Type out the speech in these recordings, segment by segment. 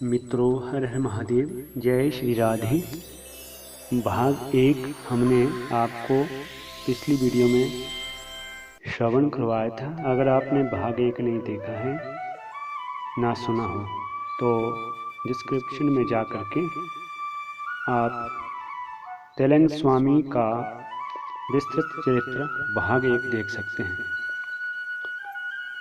मित्रों, हर हर महादेव, जय श्री राधे। भाग एक हमने आपको पिछली वीडियो में श्रवण करवाया था। अगर आपने भाग एक नहीं देखा है, ना सुना हो, तो डिस्क्रिप्शन में जा कर के आप तेलंग स्वामी का विस्तृत चरित्र भाग एक देख सकते हैं।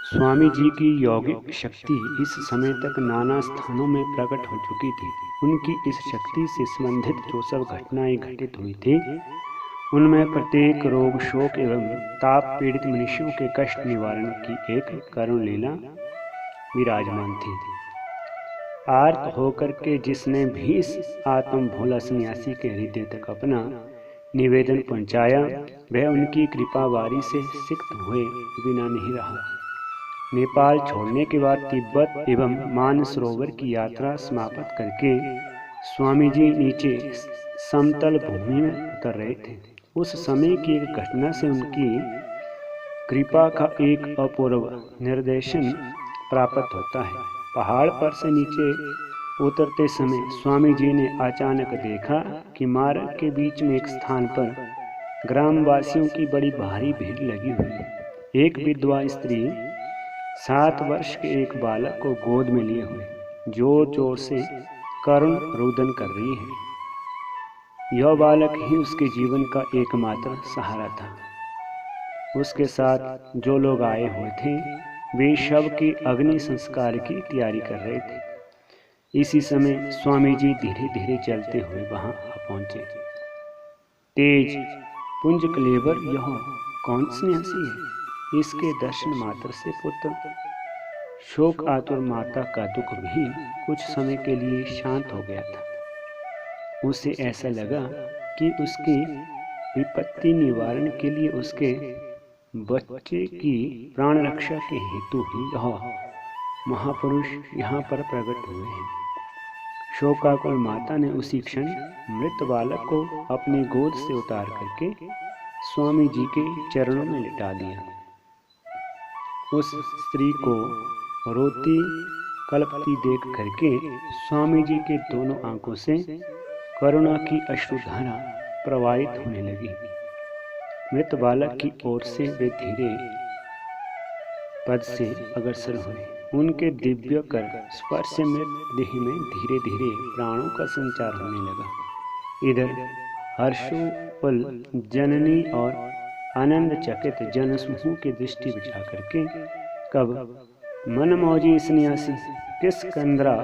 स्वामी जी की यौगिक शक्ति इस समय तक नाना स्थानों में प्रकट हो चुकी थी। उनकी इस शक्ति से संबंधित जो सब घटनाएं घटित हुई थी, उनमें प्रत्येक रोग, शोक एवं ताप पीड़ित मनुष्यों के कष्ट निवारण की एक करुण लीला विराजमान थी। आर्त होकर के जिसने भी इस आत्म भोला सन्यासी के हृदय तक अपना निवेदन पहुंचाया, वह उनकी कृपा वारी से सिक्त हुए बिना नहीं रहा। नेपाल छोड़ने के बाद तिब्बत एवं मानसरोवर की यात्रा समाप्त करके स्वामी जी नीचे समतल भूमि में उतर रहे थे। उस समय की एक घटना से उनकी कृपा का एक अपूर्व निर्देशन प्राप्त होता है। पहाड़ पर से नीचे उतरते समय स्वामी जी ने अचानक देखा कि मार्ग के बीच में एक स्थान पर ग्रामवासियों की बड़ी भारी भीड़ लगी हुई है। एक विधवा स्त्री 7 वर्ष के एक बालक को गोद में लिए हुए जोर जोर से करुण रुदन कर रही है। यह बालक ही उसके जीवन का एकमात्र सहारा था। उसके साथ जो लोग आए हुए थे, वे शव के अग्नि संस्कार की तैयारी कर रहे थे। इसी समय स्वामी जी धीरे धीरे चलते हुए वहां आ पहुंचे। तेज पुंज कलेवर, यह कौन सन्यासी है? इसके दर्शन मात्र से पुत्र शोक आतुर माता का दुख भी कुछ समय के लिए शांत हो गया था। उसे ऐसा लगा कि उसकी विपत्ति निवारण के लिए उसके बच्चे की प्राण रक्षा के हेतु ही यह महापुरुष यहाँ पर प्रकट हुए हैं। शोकाकुल माता ने उसी क्षण मृत बालक को अपनी गोद से उतार करके स्वामी जी के चरणों में लिटा दिया। उस स्त्री को रोती कल्पती देख करके स्वामी जी के दोनों आंखों से करुणा की अश्रुधारा प्रवाहित होने लगी। मृत बालक की ओर से वे धीरे पद से अग्रसर हुए। उनके दिव्य कर स्पर्श से मृत देह में धीरे धीरे प्राणों का संचार होने लगा। इधर हर्षोपल जननी और आनंद चकित जनसमूह की दृष्टि बिछा करके कब मनमौजी सन्यासी किस कंदरा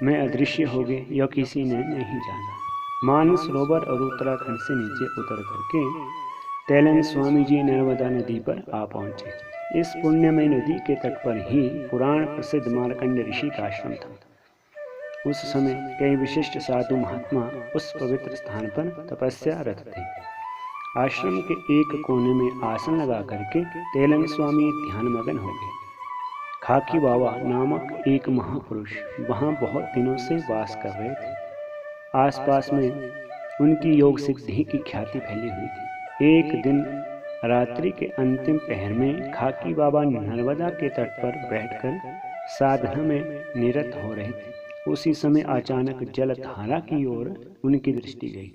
में अदृश्य हो गए, यह किसी ने नहीं जाना। मानसरोवर और उत्तराखंड से नीचे उतर करके तेलंग स्वामी जी नर्मदा नदी पर आ पहुंचे। इस पुण्यमय नदी के तट पर ही पुराण प्रसिद्ध मार्कंड ऋषि का आश्रम था। उस समय कई विशिष्ट साधु महात्मा उस पवित्र स्थान पर तपस्या रत थे। आश्रम के एक कोने में आसन लगा करके तेलंग स्वामी ध्यानमग्न हो गए। खाकी बाबा नामक एक महापुरुष वहां बहुत दिनों से वास कर रहे थे। आसपास में उनकी योग सिद्धि की ख्याति फैली हुई थी। एक दिन रात्रि के अंतिम पहर में खाकी बाबा नर्मदा के तट पर बैठकर साधना में निरत हो रहे थे। उसी समय अचानक जलधारा की ओर उनकी दृष्टि गई।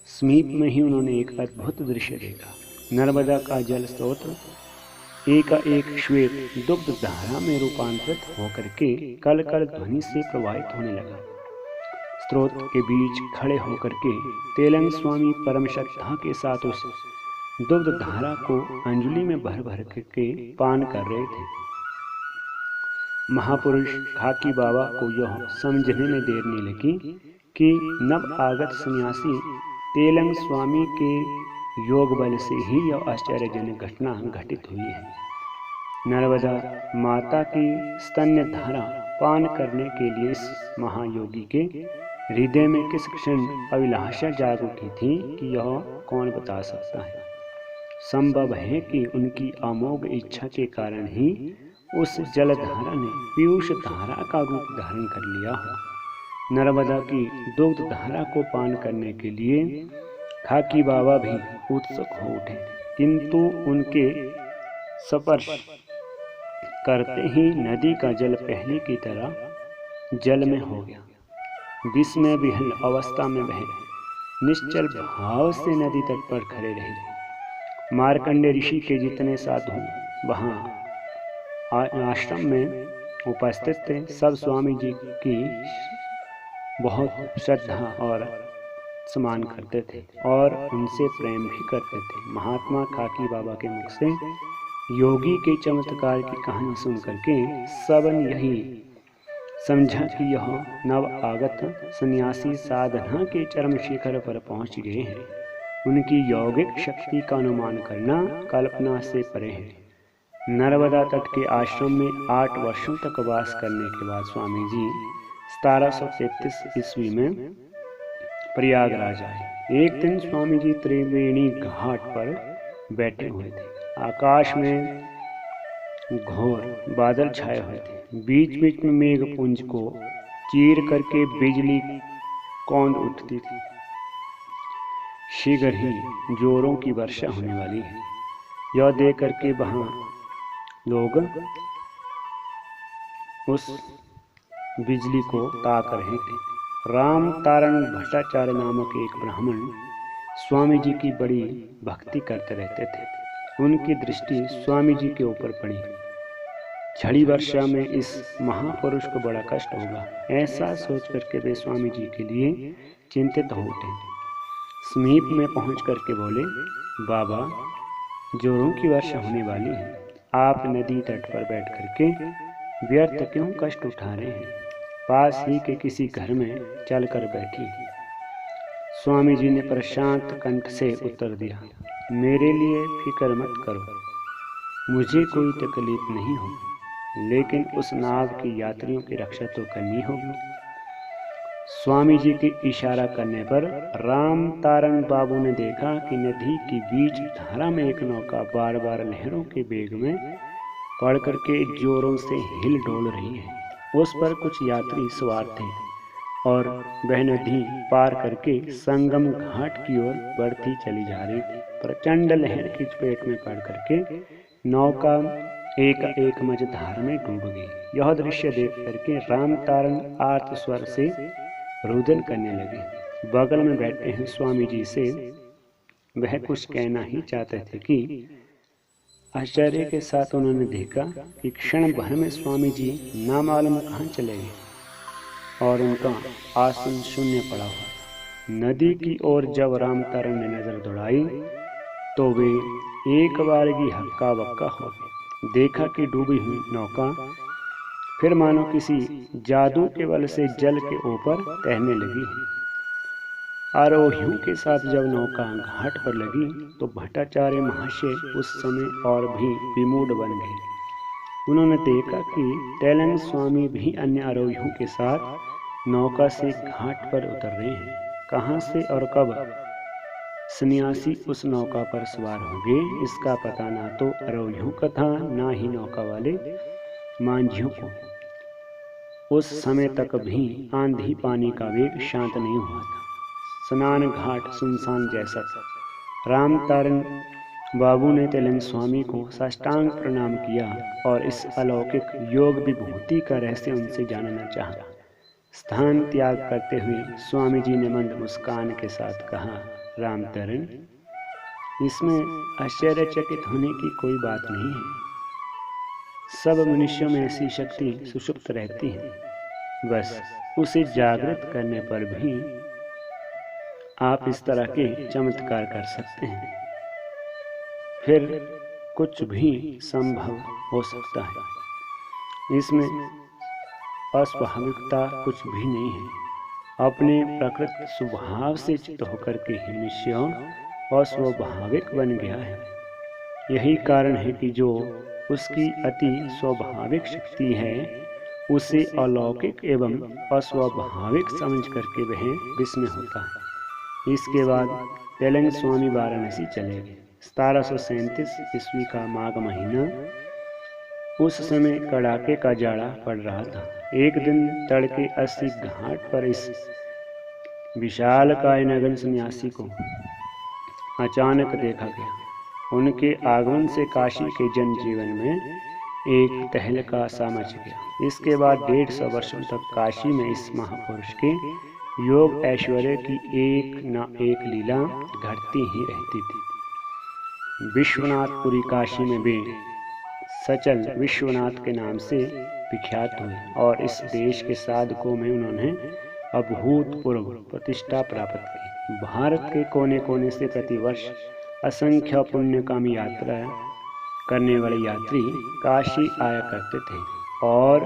समीप में ही उन्होंने एक अद्भुत दृश्य देखा। नर्मदा का जल स्रोत एकाएक श्वेत दुग्ध धारा में रूपांतरित होकर के कल कल ध्वनि से प्रवाहित होने लगा। स्रोत के बीच खड़े होकर के तेलंग स्वामी परम श्रद्धा के साथ उस दुग्ध धारा को अंजलि में भर भर के पान कर रहे थे। महापुरुष खाकी बाबा को यह समझने में देर नहीं लगी कि नव आगत सन्यासी तेलंग स्वामी के योग बल से ही यह आश्चर्यजनक घटना घटित हुई है। नर्मदा माता की स्तन्य धारा पान करने के लिए इस महायोगी के हृदय में किस क्षण अभिलाषा जाग उठी थी कि यह कौन बता सकता है। संभव है कि उनकी अमोघ इच्छा के कारण ही उस जलधारा ने पीयूष धारा का रूप धारण कर लिया हो। नर्मदा की दुग्ध धारा को पान करने के लिए खाकी बाबा भी उत्सुक हो उठे, किंतु उनके स्पर्श करते ही नदी का जल पहले की तरह जल में हो गया। विस्मय विहल अवस्था में वह निश्चल भाव से नदी तट पर खड़े रहे। मार्कंडेय ऋषि के जितने साधु वहां आश्रम में उपस्थित थे, सब स्वामी जी की बहुत श्रद्धा और सम्मान करते थे और उनसे प्रेम भी करते थे। महात्मा खाकी बाबा के मुख से योगी के चमत्कार की कहानी सुन करके सबन यही समझा कि यह नव आगत सन्यासी साधना के चरम शिखर पर पहुंच गए हैं। उनकी यौगिक शक्ति का अनुमान करना कल्पना से परे है। नर्मदा तट के आश्रम में 8 वर्षों तक वास करने के बाद स्वामी जी 1733 ईस्वी में प्रयागराज आए। एक दिन स्वामी जी त्रिवेणी घाट पर बैठे हुए थे। आकाश में घोर बादल छाए हुए थे। बीच बीच में मेघपुंज को चीर करके बिजली कौंध उठती थी। शीघ्र ही जोरों की वर्षा होने वाली है। यह देख करके वहां लोग उस बिजली को ताक रहे थे। राम तारण भट्टाचार्य नामक एक ब्राह्मण स्वामी जी की बड़ी भक्ति करते रहते थे। उनकी दृष्टि स्वामी जी के ऊपर पड़ी। झड़ी वर्षा में इस महापुरुष को बड़ा कष्ट होगा, ऐसा सोच करके वे स्वामी जी के लिए चिंतित हो उठे। समीप में पहुंच करके बोले, बाबा, जोरों की वर्षा होने वाली है, आप नदी तट पर बैठ करके व्यर्थ क्यों कष्ट उठा रहे हैं? पास ही के किसी घर में चलकर बैठी। स्वामी जी ने प्रशांत कंठ से उत्तर दिया, मेरे लिए फिक्र मत करो, मुझे कोई तकलीफ नहीं होगी, लेकिन उस नाव की यात्रियों की रक्षा तो करनी होगी। स्वामी जी के इशारा करने पर राम तारण बाबू ने देखा कि नदी की बीच धारा में एक नौका बार बार लहरों के वेग में पड़ करके जोरों से हिल डोल रही है। उस पर कुछ यात्री सवार थे और वह नदी पार करके संगम घाट की ओर बढ़ती चली जा रही थी। प्रचंड लहर की चपेट में पड़ करके नौका एक मझधार में डूब गई। यह दृश्य देख करके राम तारण आर्त स्वर से रुदन करने लगे। बगल में बैठे हैं स्वामी जी से वह कुछ कहना ही चाहते थे कि आश्चर्य के साथ उन्होंने देखा कि क्षण भर में स्वामी जी नामालूम कहाँ चले गए और उनका आसन शून्य पड़ा हुआ। नदी की ओर जब राम तारण ने नजर दौड़ाई तो वे एक बार की हक्का बक्का हो गए। देखा कि डूबी हुई नौका फिर मानो किसी जादू के बल से जल के ऊपर तैरने लगी है। आरोहियों के साथ जब नौका घाट पर लगी तो भट्टाचार्य महाशय उस समय और भी विमूढ़ बन गए। उन्होंने देखा कि तैलंग स्वामी भी अन्य आरोहियों के साथ नौका से घाट पर उतर रहे हैं। कहाँ से और कब सन्यासी उस नौका पर सवार होंगे, इसका पता ना तो आरोहियों का था ना ही नौका वाले मांझियों को। उस समय तक भी आंधी पानी का वेग शांत नहीं हुआ था। स्नान घाट सुनसान जैसा था। राम तारण बाबू ने तेलंग स्वामी को साष्टांग प्रणाम किया और इस अलौकिक योग विभूति का रहस्य उनसे जानना चाहा। स्थान त्याग करते हुए स्वामी जी ने मंद मुस्कान के साथ कहा, राम तारण, इसमें आश्चर्यचकित होने की कोई बात नहीं है। सब मनुष्यों में ऐसी शक्ति सुषुप्त रहती है, बस उसे जागृत करने पर भी आप इस तरह के चमत्कार कर सकते हैं। फिर कुछ भी संभव हो सकता है। इसमें अस्वाभाविकता कुछ भी नहीं है। अपने प्रकृत स्वभाव से चित होकर के ही मनुष्य अस्वाभाविक बन गया है। यही कारण है कि जो उसकी अति स्वाभाविक शक्ति है उसे अलौकिक एवं अस्वाभाविक समझ करके वह विस्मय होता है। इसके बाद तेलंग स्वामी वाराणसी चले गए। 1737 ईस्वी का माघ महीना, उस समय कड़ाके का जाड़ा पड़ रहा था। एक दिन तड़के 80 घाट पर इस विशाल काय नगन सन्यासी को अचानक देखा गया। उनके आगमन से काशी के जनजीवन में एक तहलका सा मच गया। इसके बाद 150 वर्षों तक काशी में इस महापुरुष के योग ऐश्वर्य की एक न एक लीला घटती ही रहती थी। विश्वनाथपुरी काशी में वे सचल विश्वनाथ के नाम से विख्यात हुए और इस देश के साधकों में उन्होंने अभूतपूर्व प्रतिष्ठा प्राप्त की। भारत के कोने कोने से प्रतिवर्ष असंख्य पुण्यकामी यात्रा करने वाले यात्री काशी आया करते थे और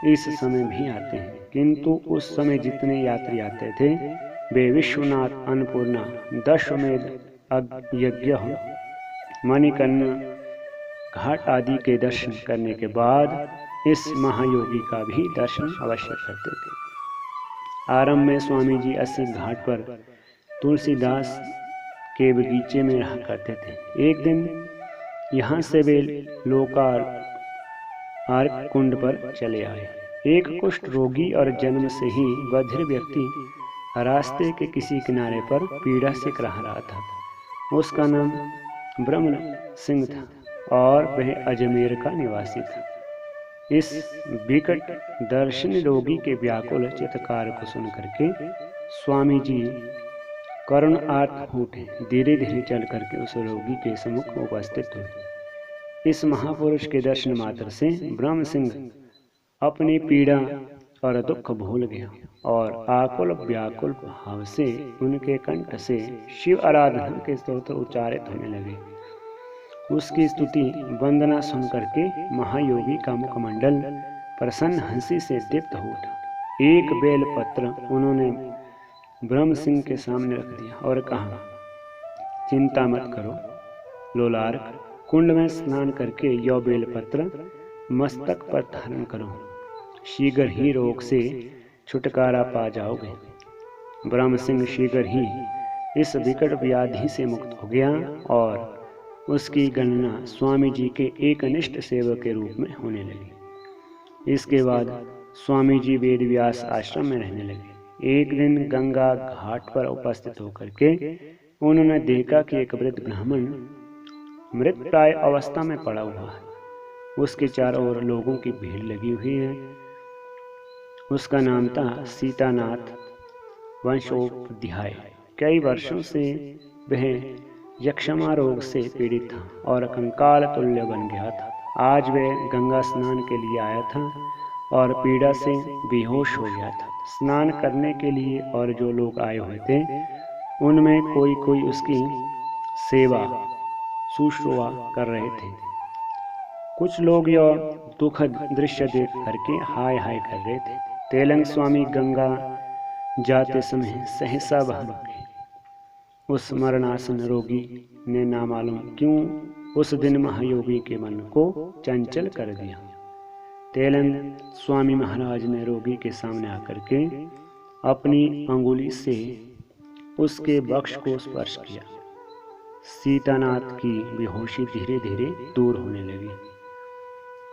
इस समय भी आते हैं, किंतु उस समय जितने यात्री आते थे वे विश्वनाथ, अन्नपूर्णा, दशमेध यज्ञ, मणिकर्ण घाट आदि के दर्शन करने के बाद इस महायोगी का भी दर्शन अवश्य करते थे। आरंभ में स्वामी जी अस्सी घाट पर तुलसीदास के बगीचे में रहा करते थे। एक दिन यहाँ से वे लोकार्क कुंड पर चले आए। एक कुष्ठ रोगी और जन्म से ही बधिर व्यक्ति रास्ते के किसी किनारे पर पीड़ा से कराह रहा था। उसका नाम ब्रह्म सिंह था और वह अजमेर का निवासी था। इस विकट दर्शन रोगी के व्याकुल चित्कार को सुन करके स्वामी जी करुण आर्त उठे, धीरे धीरे चल करके उस रोगी के सम्मुख उपस्थित हुए। इस महापुरुष के दर्शन मात्र से ब्रह्म सिंह अपनी पीड़ा और दुख भूल गया और आकुल व्याकुल भाव से उनके कंठ से शिव आराधना के स्तोत्र उच्चारित होने लगे। उसकी स्तुति वंदना सुन करके महायोगी का मुखमंडल प्रसन्न हंसी से दीप्त हो उठा। एक बेल पत्र उन्होंने ब्रह्म सिंह के सामने रख दिया और कहा, चिंता मत करो लोलार्क, कुंड में स्नान करके यह बेलपत्र मस्तक पर धारण करो, शीघ्र ही रोग से छुटकारा पा जाओगे। ब्रह्म सिंह शीघ्र ही इस विकट व्याधि से मुक्त हो गया और उसकी गणना स्वामी जी के एकनिष्ठ सेवक के रूप में होने लगी। इसके बाद स्वामी जी वेद व्यास आश्रम में रहने लगे। एक दिन गंगा घाट पर उपस्थित होकर के उन्होंने देखा कि एक वृद्ध ब्राह्मण मृत प्राय अवस्था में पड़ा हुआ है। उसके चारों ओर लोगों की भीड़ लगी हुई है। उसका नाम था सीतानाथ वंशोपाध्याय। कई वर्षों से वह यक्षमा रोग से पीड़ित था और कंकाल तुल्य बन गया था। आज वह गंगा स्नान के लिए आया था और पीड़ा से बेहोश हो गया था। स्नान करने के लिए और जो लोग आए हुए थे उनमें कोई कोई उसकी सेवा शुश्रूषा कर रहे थे। कुछ लोग यह दुखद दृश्य देख करके हाय हाय कर रहे थे। तेलंग स्वामी गंगा जाते समय सहसा बह गए। उस मरणासन रोगी ने नामालूम क्यों उस दिन महायोगी के मन को चंचल कर दिया। तेलंग स्वामी महाराज ने रोगी के सामने आकर के अपनी अंगुली से उसके वक्ष को स्पर्श किया। सीतानाथ की बेहोशी धीरे धीरे दूर होने लगी।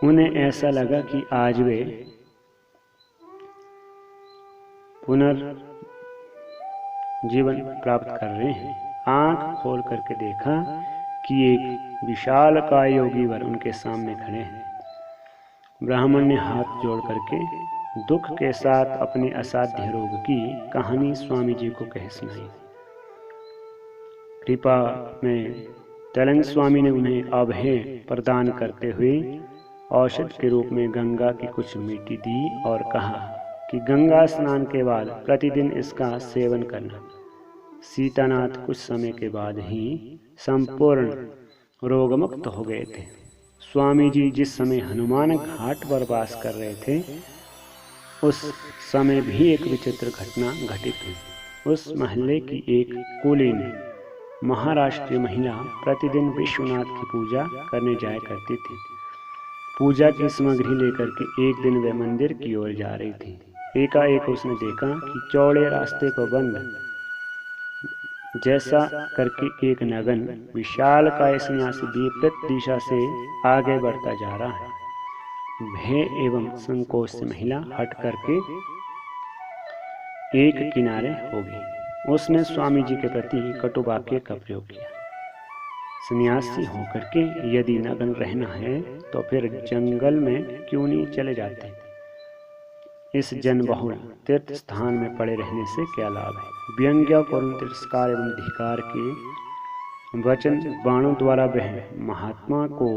उन्हें ऐसा लगा कि आज वे पुनर्जीवन प्राप्त कर रहे हैं। आंख खोल करके देखा कि एक विशालकाय योगी वर उनके सामने खड़े हैं। ब्राह्मण ने हाथ जोड़ करके दुख के साथ अपने असाध्य रोग की कहानी स्वामी जी को कह सुनाई। कृपा में तेलंग स्वामी ने उन्हें अभय प्रदान करते हुए औषध के रूप में गंगा की कुछ मिट्टी दी और कहा कि गंगा स्नान के बाद प्रतिदिन इसका सेवन करना। सीतानाथ कुछ समय के बाद ही संपूर्ण रोगमुक्त हो गए थे। स्वामी जी जिस समय हनुमान घाट पर वास कर रहे थे उस समय भी एक विचित्र घटना घटित हुई। उस महल्ले की एक कुलीन महाराष्ट्रीय महिला प्रतिदिन विश्वनाथ की पूजा करने जाया करती थी। पूजा की सामग्री लेकर के एक दिन वह मंदिर की ओर जा रही थी। एकाएक उसने देखा कि चौड़े रास्ते पर बंद जैसा करके एक नगन विशाल काय सन्यासी विपरीत दिशा से आगे बढ़ता जा रहा है। भय एवं संकोच से महिला हट करके एक किनारे हो गई। उसने स्वामी जी के प्रति कटु वाक्य का प्रयोग किया। सन्यासी होकर के यदि नग्न रहना है तो फिर जंगल में क्यों नहीं चले जाते? इस जनबहुल तीर्थ स्थान में पड़े रहने से क्या लाभ है? व्यंग्य, करुण, तिरस्कार एवं धिक्कार के वचन बाणों द्वारा वह महात्मा को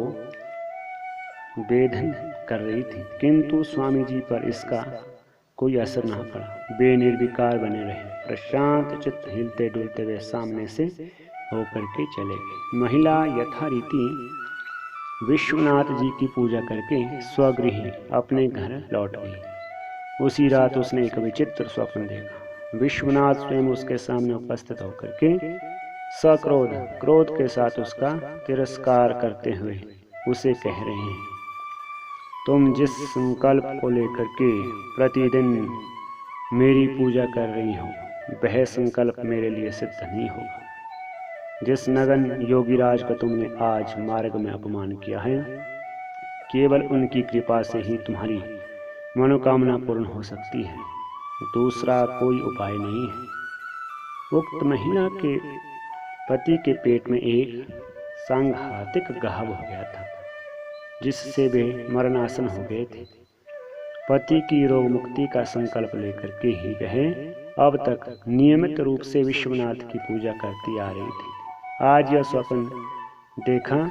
वेदन कर रही थी, किंतु स्वामी जी पर इसका कोई असर न पड़ा। वे निर्विकार बने रहे, प्रशांत चित्त, हिलते डुलते वे सामने से होकर के चले गए। महिला यथारीति विश्वनाथ जी की पूजा करके स्वगृह अपने घर लौट गई। उसी रात उसने एक विचित्र स्वप्न देखा। विश्वनाथ स्वयं उसके सामने उपस्थित होकर के सक्रोध क्रोध के साथ उसका तिरस्कार करते हुए उसे कह रहे हैं, तुम जिस संकल्प को लेकर के प्रतिदिन मेरी पूजा कर रही हो, वह संकल्प मेरे लिए सिद्ध नहीं होगा। जिस नगन योगीराज का तुमने आज मार्ग में अपमान किया है, केवल उनकी कृपा से ही तुम्हारी मनोकामना पूर्ण हो सकती है, दूसरा कोई उपाय नहीं है। उक्त महिला के पति के पेट में एक सांघातिक घाव हो गया था, जिससे वे मरणासन हो गए थे। पति की रोग मुक्ति का संकल्प लेकर के ही वह अब तक नियमित रूप से विश्वनाथ की पूजा करती आ रही थी। आज यह स्वप्न देखा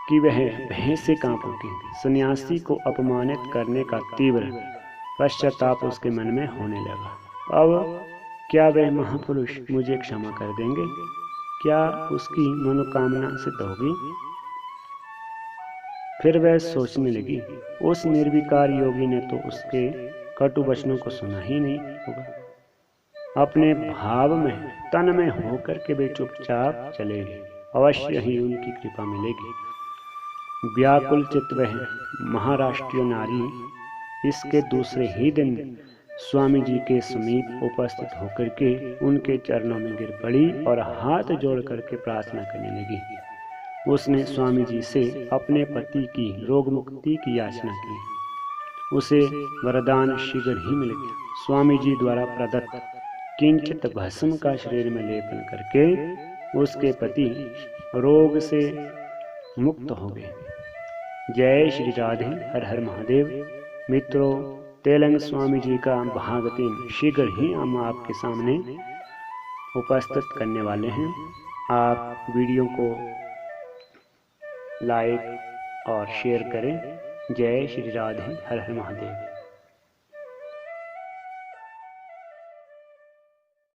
कि वह भय से कांप उठी। सन्यासी को अपमानित करने का तीव्र पश्चाताप उसके मन में होने लगा। अब क्या वह महापुरुष मुझे क्षमा कर देंगे? क्या उसकी मनोकामना सिद्ध होगी? फिर वह सोचने लगी, उस निर्विकार योगी ने तो उसके कटु वचनों को सुना ही नहीं होगा। अपने भाव में तन में होकर के वे चुपचाप चले गए। अवश्य ही उनकी कृपा मिलेगी। व्याकुल चित्त वह महाराष्ट्रीय नारी इसके दूसरे ही दिन स्वामी जी के समीप उपस्थित होकर के उनके चरणों में गिर पड़ी और हाथ जोड़ करके प्रार्थना करने लगी। उसने स्वामी जी से अपने पति की रोग मुक्ति की याचना की। उसे वरदान शीघ्र ही मिल गया। स्वामी जी द्वारा प्रदत्त किंचित भस्म का शरीर में लेपन करके उसके पति रोग से मुक्त हो गए। जय श्री राधे, हर हर महादेव। मित्रों, तेलंग स्वामी जी का भागवतम शीघ्र ही हम आपके सामने उपस्थित करने वाले हैं। आप वीडियो को लाइक और शेयर करें। जय श्री राधे, हर हर महादेव।